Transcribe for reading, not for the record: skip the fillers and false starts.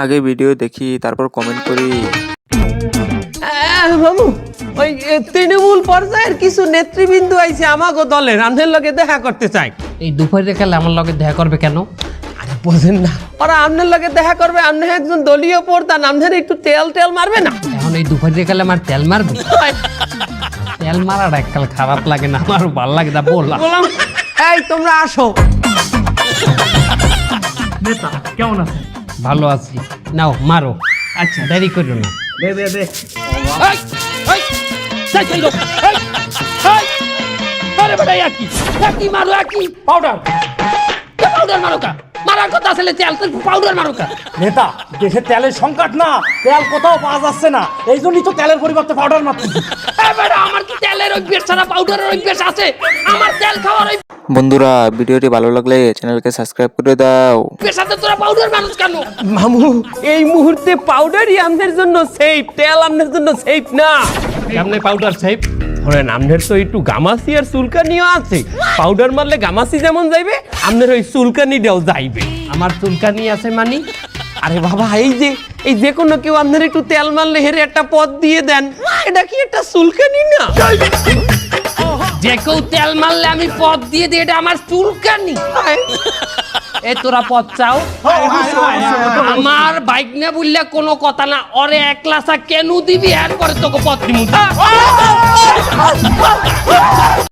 আগে ভিডিও দেখি তারপর কমেন্ট করি। মামু ওই তৃণমূল পর্যায়ের কিছু নেতৃবৃন্দ আইছে আমাগো দলের আমনের লগে দেখা করতে চাই। এই দুপুরে কালে আমার লগে দেখা করবে কেন? আরে বোঝেন না, ওরা আমনের লগে দেখা করবে, আপনি একজন দলীয় প্রধান, আমনের একটু তেল তেল মারবে না? এখন এই দুপুরে কালে আমার তেল মারবি? তেল মারাটা এককাল খারাপ লাগে না, আমার ভালো লাগে না। বললাম এই তোমরা আসো। নেতা কেমন আছে? ভালো আছি, নাও মারো। আচ্ছা দেরি করো না। দে দে দে। এই, এই, যাই চলো, এই, এই, আরে বেটা একই মারো, একই পাউডার মারো কা? মারার কথা আসলে তেল পাউডার মারো কা? নেতা দেশে তেলের সংকট না, তেল কোথাও পাওয়া যাচ্ছে না, এই জন্যই তো তেলের পরিবর্তে পাউডার মারতেছি। বেটা আমার কি তেলের অভ্যেস ছাড়া পাউডারের অভ্যেস আছে? আমার তেল খাওয়ার বন্ধুরা ভিডিওটি ভালো লাগলে চ্যানেলকে সাবস্ক্রাইব করে দাও। অভ্যেস আছে, তোরা পাউডার মানুষ কেন? মামু এই মুহূর্তে পাউডারই আমনের জন্য সেফ, তেল আমনের জন্য সেফ না। আপনি পাউডার সেফ ধরেন, আমনের তো একটু গামাসি আর চুলকানিও আছে। পাউডার মারলে গামাসি যেমন যাইবে, আমনের ওই চুলকানিটাও যাইবে। আমার চুলকানি আছে মানে? আরে বাবা এই যে কোনো কেউ আপনার একটু তেল মারলে হেরে একটা পদ দিয়ে দেন, এটা কি একটা চুলকানি না? যে কেউ তেল মারলে আমি পথ দিয়ে দিই, এটা আমার চুলকানি? এ তোরা পথ চাও? আমার বাইক না বললে কোনো কথা না, ওরে একলা কেন দিবি? এরপরে তোকে পথ দিমু।